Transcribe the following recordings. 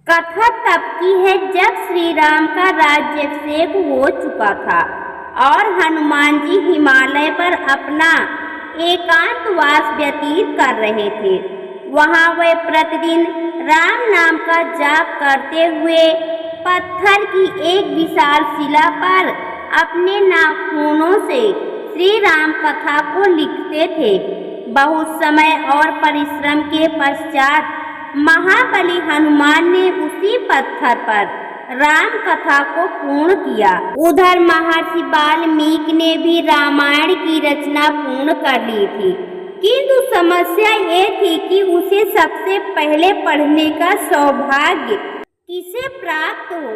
कथा तब की है जब श्री राम का राज्याभिषेक हो चुका था और हनुमान जी हिमालय पर अपना एकांतवास व्यतीत कर रहे थे। वहां वे प्रतिदिन राम नाम का जाप करते हुए पत्थर की एक विशाल शिला पर अपने नाखूनों से श्री राम कथा को लिखते थे। बहुत समय और परिश्रम के पश्चात महाबली हनुमान ने उसी पत्थर पर राम कथा को पूर्ण किया। उधर महर्षि वाल्मीकि ने भी रामायण की रचना पूर्ण कर ली थी, किंतु समस्या ये थी कि उसे सबसे पहले पढ़ने का सौभाग्य किसे प्राप्त हो।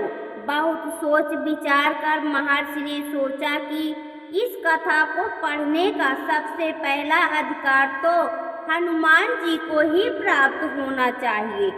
बहुत सोच विचार कर महर्षि ने सोचा कि इस कथा को पढ़ने का सबसे पहला अधिकार तो हनुमान जी को ही प्राप्त होना चाहिए,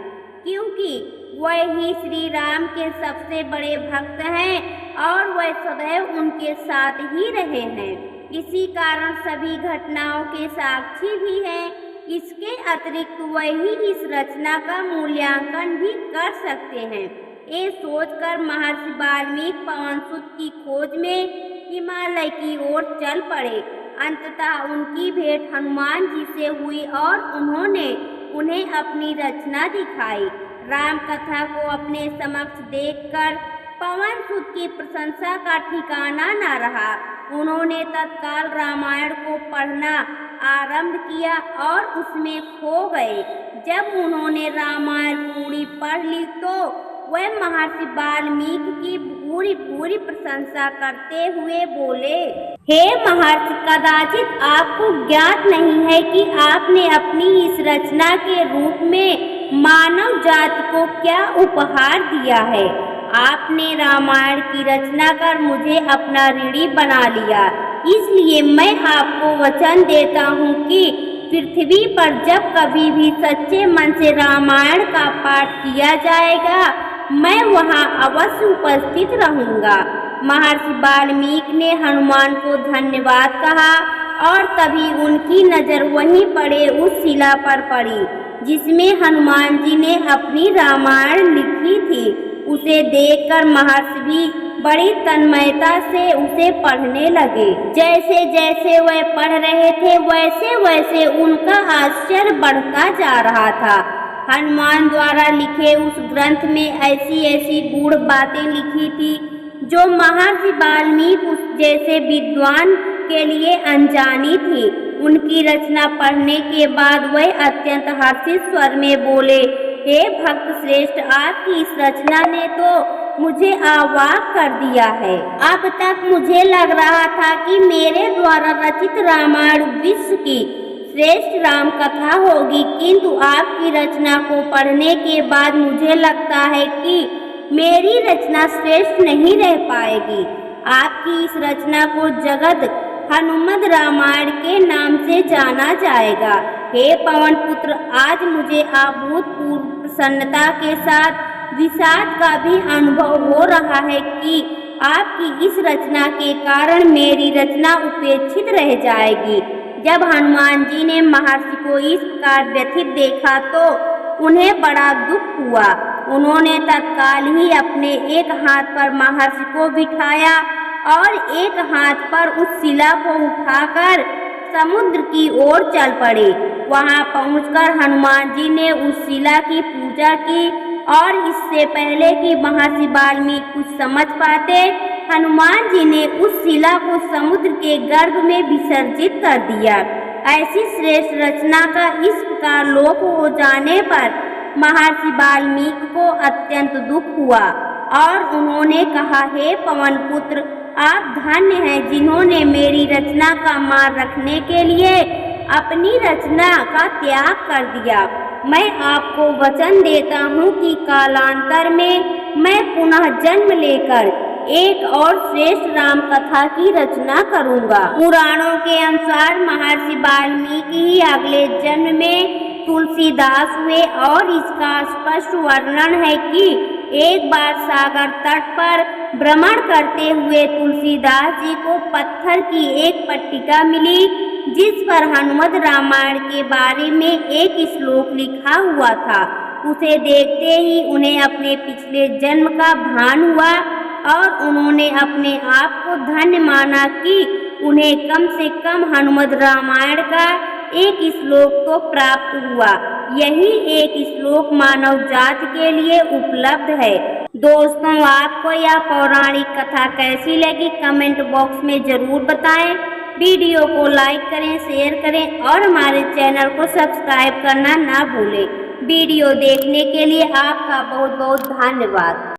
क्योंकि वह ही श्री राम के सबसे बड़े भक्त हैं और वह सदैव उनके साथ ही रहे हैं। इसी कारण सभी घटनाओं के साक्षी भी हैं। इसके अतिरिक्त वह ही इस रचना का मूल्यांकन भी कर सकते हैं। ये सोचकर महर्षि वाल्मीकि पवनसुत की खोज में हिमालय की ओर चल पड़े। अंततः उनकी भेंट हनुमान जी से हुई और उन्होंने उन्हें अपनी रचना दिखाई। राम कथा को अपने समक्ष देखकर पवनसुत की प्रशंसा का ठिकाना न रहा। उन्होंने तत्काल रामायण को पढ़ना आरंभ किया और उसमें खो गए। जब उन्होंने रामायण पूरी पढ़ ली तो वह महर्षि वाल्मीकि की पूरी प्रशंसा करते हुए बोले, हे महर्षि, कदाचित आपको ज्ञात नहीं है कि आपने अपनी इस रचना के रूप में मानव जाति को क्या उपहार दिया है। आपने रामायण की रचना कर मुझे अपना ऋणी बना लिया। इसलिए मैं आपको वचन देता हूँ कि पृथ्वी पर जब कभी भी सच्चे मन से रामायण का पाठ किया जाएगा, मैं वहां अवश्य उपस्थित रहूंगा। महर्षि वाल्मीकि ने हनुमान को धन्यवाद कहा और तभी उनकी नजर वहीं पड़े उस शिला पर पड़ी जिसमें हनुमान जी ने अपनी रामायण लिखी थी। उसे देखकर महर्षि भी बड़ी तन्मयता से उसे पढ़ने लगे। जैसे जैसे वह पढ़ रहे थे वैसे वैसे उनका आश्चर्य बढ़ता जा रहा था। हनुमान द्वारा लिखे उस ग्रंथ में ऐसी ऐसी गूढ़ बातें लिखी थी जो महर्षि वाल्मीकि उस जैसे विद्वान के लिए अनजानी थी। उनकी रचना पढ़ने के बाद वह अत्यंत हर्षित स्वर में बोले, हे भक्त श्रेष्ठ, आपकी इस रचना ने तो मुझे अवाक कर दिया है। अब तक मुझे लग रहा था कि मेरे द्वारा रचित रामायण विश्व की श्रेष्ठ राम कथा होगी, किंतु आपकी रचना को पढ़ने के बाद मुझे लगता है कि मेरी रचना श्रेष्ठ नहीं रह पाएगी। आपकी इस रचना को जगत हनुमद रामायण के नाम से जाना जाएगा। हे पवन पुत्र, आज मुझे अभूतपूर्व प्रसन्नता के साथ विषाद का भी अनुभव हो रहा है कि आपकी इस रचना के कारण मेरी रचना उपेक्षित रह जाएगी। जब हनुमान जी ने महर्षि को इस प्रकार व्यथित देखा तो उन्हें बड़ा दुख हुआ। उन्होंने तत्काल ही अपने एक हाथ पर महर्षि को बिठाया और एक हाथ पर उस शिला को उठाकर समुद्र की ओर चल पड़े। वहां पहुंचकर हनुमान जी ने उस शिला की पूजा की और इससे पहले कि महर्षि वाल्मीकि कुछ समझ पाते, हनुमान जी ने उस शिला को समुद्र के गर्भ में विसर्जित कर दिया। ऐसी श्रेष्ठ रचना का इस प्रकार लोप हो जाने पर महर्षि वाल्मीकि को अत्यंत दुख हुआ और उन्होंने कहा, हे पवन पुत्र, आप धन्य हैं जिन्होंने मेरी रचना का मान रखने के लिए अपनी रचना का त्याग कर दिया। मैं आपको वचन देता हूँ कि कालांतर में मैं पुनः जन्म लेकर एक और श्रेष्ठ राम कथा की रचना करूँगा। पुराणों के अनुसार महर्षि वाल्मीकि ही अगले जन्म में तुलसीदास हुए और इसका स्पष्ट वर्णन है कि एक बार सागर तट पर भ्रमण करते हुए तुलसीदास जी को पत्थर की एक पट्टिका मिली जिस पर हनुमद रामायण के बारे में एक श्लोक लिखा हुआ था। उसे देखते ही उन्हें अपने पिछले जन्म का भान हुआ और उन्होंने अपने आप को धन्य माना कि उन्हें कम से कम हनुमद रामायण का एक श्लोक तो प्राप्त हुआ। यही एक श्लोक मानव जाति के लिए उपलब्ध है। दोस्तों, आपको यह पौराणिक कथा कैसी लगी कमेंट बॉक्स में जरूर बताएं। वीडियो को लाइक करें, शेयर करें और हमारे चैनल को सब्सक्राइब करना ना भूलें। वीडियो देखने के लिए आपका बहुत बहुत धन्यवाद।